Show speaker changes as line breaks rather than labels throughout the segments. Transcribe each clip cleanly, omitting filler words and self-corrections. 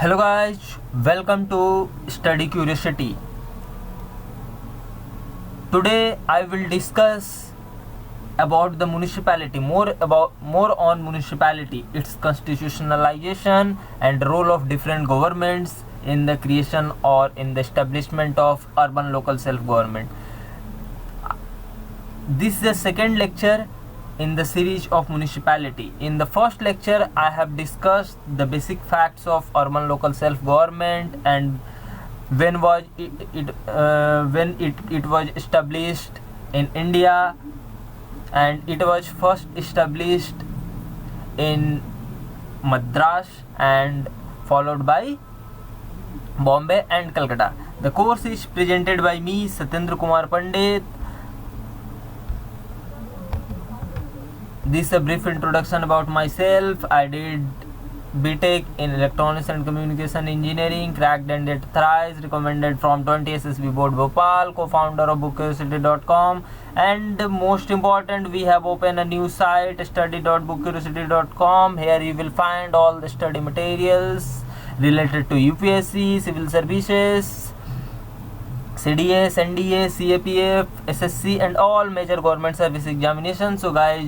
Hello guys, welcome to Study Curiosity. Today I will discuss about the municipality, more on municipality, its constitutionalization and role of different governments in the creation or in the establishment of urban local self-government. This is the second lecture in the series of municipality. In the first lecture I have discussed the basic facts of urban local self-government and when it was established in India, and it was first established in Madras and followed by Bombay and Calcutta. The course is presented by me, Satyendra Kumar Pandit. This is a brief introduction about myself. I did BTech in Electronics and Communication Engineering, cracked and did thrice, recommended from 20 SSB Board Bhopal, co-founder of bookcuriosity.com, and most important, we have opened a new site, study.bookcuriosity.com. Here you will find all the study materials related to UPSC, civil services, CDS, NDA, CAPF, SSC and all major government service examinations. So guys,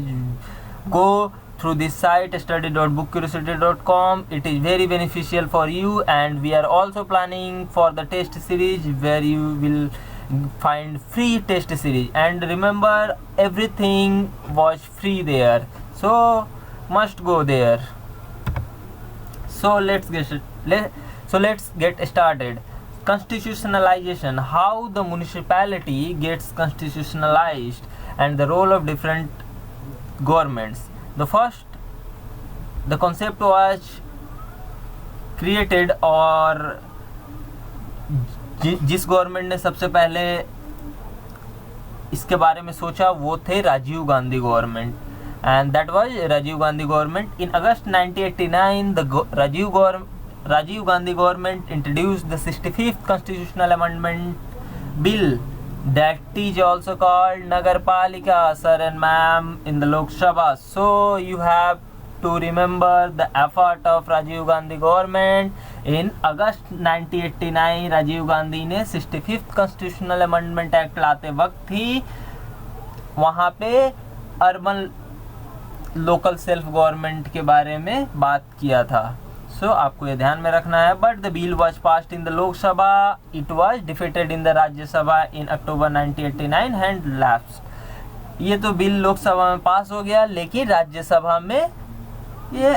go through this site, study.bookcuriosity.com. It is very beneficial for you, and we are also planning for the test series where you will find free test series, and remember everything was free there, so must go there. So let's get started. Constitutionalization, how the municipality gets constitutionalized and the role of different governments. The concept was created, और जिस government ने सबसे पहले इसके बारे में सोचा वो थे Rajiv Gandhi government, and that was Rajiv Gandhi government. In August 1989, the Rajiv Gandhi government introduced the 65th constitutional amendment bill, that is also called Nagarpalika, sir and ma'am, in the Lok Sabha. So you have to remember the effort of Rajiv Gandhi government. In August 1989 Rajiv Gandhi ने 65th constitutional amendment act लाते वक्त ही वहाँ पे urban local self government के बारे में बात किया था. सो आपको ये ध्यान में रखना है. But the bill was passed in the Lok Sabha, it was defeated in the Rajya Sabha in October 1989 and lapsed. ये तो बिल लोकसभा में पास हो गया, लेकिन राज्यसभा में ये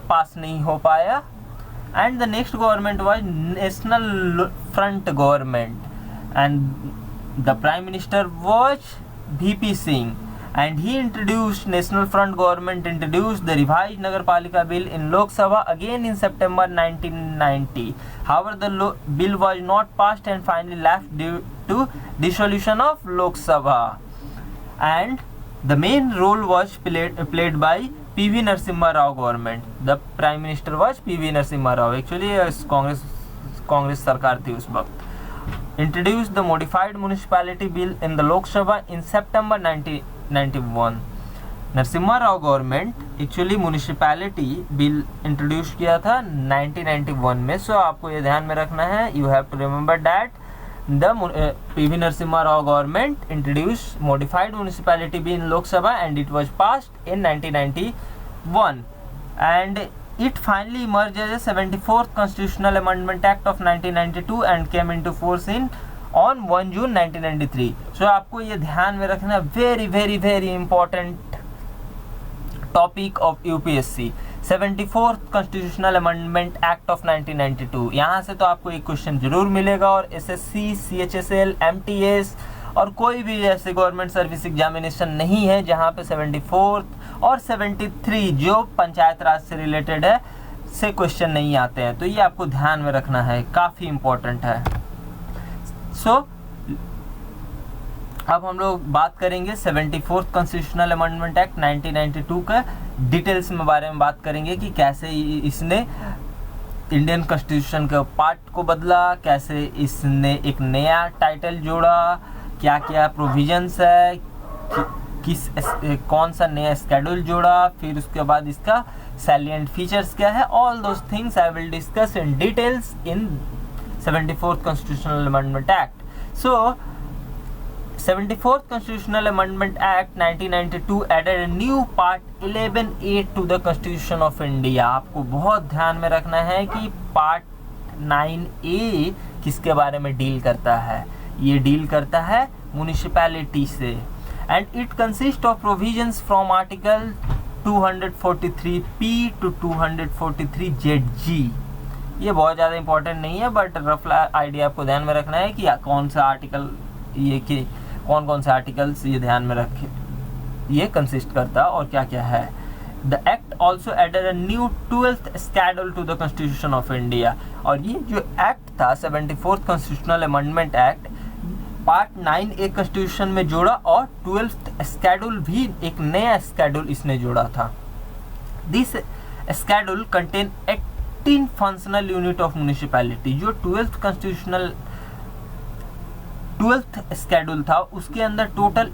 पास नहीं हो पाया. And the next government was national front government, and the prime minister was VP Singh, and he introduced National Front government introduced the revised Nagarpalika bill in Lok Sabha again in September 1990. However, the bill was not passed and finally left due to dissolution of Lok Sabha. And the main role was played by PV Narasimha Rao government. The Prime Minister was PV Narasimha Rao. Actually, Congress सरकार थी उस वक्त. Introduced the modified municipality bill in the Lok Sabha in September 1991. Narasimha Rao government actually municipality bill introduce किया था 1991 में. सो आपको ये ध्यान में रखना है. You have to remember that the PV Narasimha Rao government introduce modified municipality bill in Lok Sabha and it was passed in 1991, and it finally emerged as a 74th Constitutional Amendment Act of 1992 and came into force on 1 June 1993. So आपको ये ध्यान में रखना, very important topic of UPSC, 74th Constitutional Amendment Act of 1992. यहाँ से तो आपको एक क्वेश्चन जरूर मिलेगा, और SSC, CHSL, MTS और कोई भी ऐसे गवर्नमेंट सर्विस एग्जामिनेशन नहीं है जहाँ पे 74th और 73 जो पंचायत राज से रिलेटेड है से क्वेश्चन नहीं आते हैं. तो ये आपको ध्यान में रखना है, काफ़ी इम्पोर्टेंट है. सो अब हम लोग बात करेंगे 74th कॉन्स्टिट्यूशनल अमेंडमेंट एक्ट 1992 का डिटेल्स में बारे में बात करेंगे कि कैसे इसने इंडियन कॉन्स्टिट्यूशन के पार्ट को बदला, कैसे इसने एक नया टाइटल जोड़ा, क्या क्या प्रोविजंस है, कौन सा नया स्केड्यूल जोड़ा, फिर उसके बाद इसका salient features क्या है, all those things I will discuss in details in 74th Constitutional Amendment Act. So 74th Constitutional Amendment Act 1992 added a new part 11A to the Constitution of India. आपको बहुत ध्यान में रखना है कि पार्ट 9A किसके बारे में डील करता है, ये डील करता है म्यूनिसिपैलिटी से, and it consists of provisions from article 243P to 243ZG. ये बहुत ज़्यादा इंपॉर्टेंट नहीं है, बट रफ आइडिया आपको ध्यान में रखना है कि कौन सा आर्टिकल, ये कि कौन कौन से आर्टिकल्स ये ध्यान में रखे ये कंसिस्ट करता और क्या क्या है. The act also added a new 12th schedule to the constitution of India. और ये जो एक्ट था 74th constitutional amendment act, part 9A constitution में जोड़ा और 12th स्केड्यूल भी एक नया स्केड्यूल इसने जोड़ा था. This schedule contain 18 functional unit of municipality. जो 12th स्केड्यूल था उसके अंदर टोटल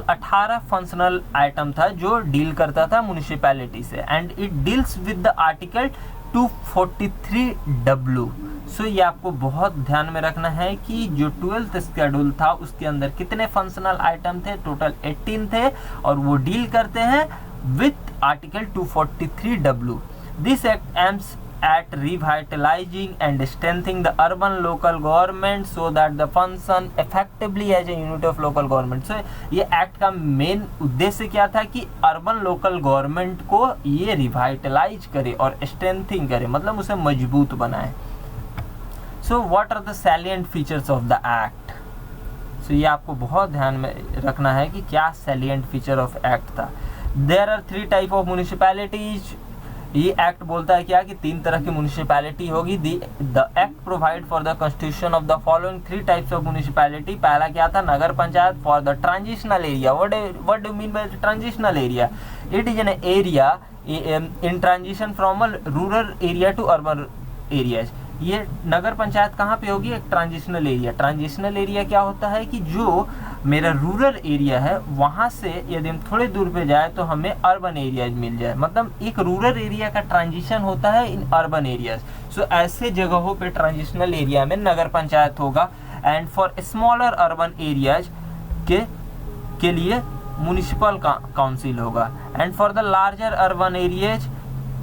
18 फंक्शनल आइटम था जो डील करता था म्यूनिसिपैलिटी से, and it deals with the article 243W. सो ये आपको बहुत ध्यान में रखना है कि जो 12th स्केड्यूल था उसके अंदर कितने फंक्शनल आइटम थे, टोटल 18 थे, और वो डील करते हैं with article 243W. This act AIIMS at revitalizing and strengthening the urban local government so that the function effectively as a unit of local government. So ये एक्ट का main उद्देश्य क्या था कि अर्बन लोकल गवर्नमेंट को ये revitalise करे और स्ट्रेंथिंग करे, मतलब उसे मजबूत बनाए. So what are the salient features of the act. So ये आपको बहुत ध्यान में रखना है कि क्या सैलिएंट फीचर ऑफ एक्ट था. There are 3 type of municipalities. ये एक्ट बोलता है क्या कि 3 तरह की म्यूनिसिपैलिटी होगी. The act provide for the constitution of the following 3 types of municipality. पहला क्या था, Nagar panchayat for the transitional area. What do mean by transitional area? It is an area in transition from a rural area to urban areas. ये नगर पंचायत कहाँ पे होगी? एक transitional area. Transitional area क्या होता है कि जो मेरा रूरल एरिया है वहाँ से यदि हम थोड़े दूर पे जाए तो हमें अर्बन एरियाज मिल जाए, मतलब एक रूरल एरिया का ट्रांजिशन होता है इन अर्बन एरियाज. सो ऐसे जगहों पे ट्रांजिशनल एरिया में नगर पंचायत होगा. And for smaller urban areas के लिए म्यूनिसिपल काउंसिल होगा. And for the larger urban areas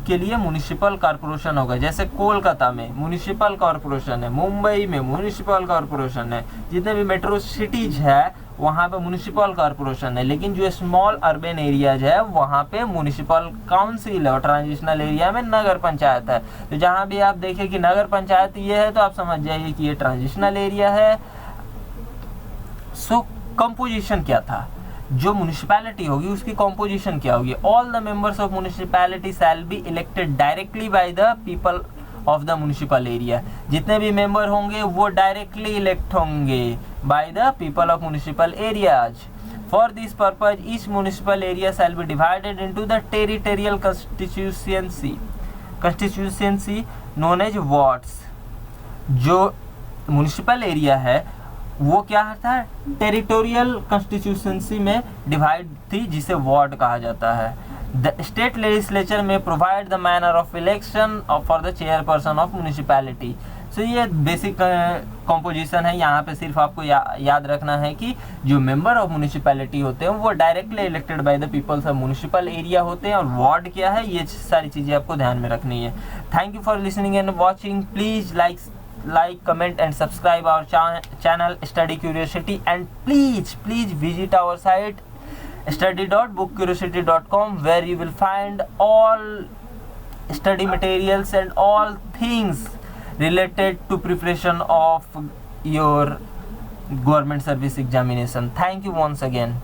के लिए म्यूनिसिपल कॉर्पोरेशन होगा. जैसे कोलकाता में म्यूनिसिपल कॉर्पोरेशन है, मुंबई में म्यूनिसिपल कॉर्पोरेशन है, जितने भी मेट्रो सिटीज है वहाँ पे म्यूनिसिपल कॉर्पोरेशन है. लेकिन जो स्मॉल अर्बन एरियाज है वहाँ पे म्यूनिसिपल काउंसिल है और ट्रांजिशनल एरिया में नगर पंचायत है. तो जहाँ भी आप देखें कि नगर पंचायत ये है तो आप समझ जाइए कि ये ट्रांजिशनल एरिया है. सो कंपोजिशन क्या था, जो म्यूनिसिपैलिटी होगी उसकी कॉम्पोजिशन क्या होगी? All the members of municipality shall be elected directly by the people of the municipal area. जितने भी मेंबर होंगे वो डायरेक्टली इलेक्ट होंगे by the people of municipal areas. For this purpose each municipal area shall be divided into the territorial constituency known as wards. जो municipal area है वो क्या था, टेरिटोरियल कॉन्स्टिट्यूशंसी में डिवाइड थी जिसे वार्ड कहा जाता है. द स्टेट लेजिस्लेचर में provide the manner of election for the chairperson of municipality. So ये बेसिक कॉम्पोजिशन है. यहाँ पे सिर्फ आपको याद रखना है कि जो मेंबर ऑफ म्यूनिसिपैलिटी होते हैं वो directly elected by the peoples of municipal area होते हैं, और वार्ड क्या है ये सारी चीज़ें आपको ध्यान में रखनी है. Thank you for listening and watching. Please like, comment and subscribe our channel Study Curiosity, and please visit our site study.bookcuriosity.com where you will find all study materials and all things related to preparation of your government service examination. Thank you once again.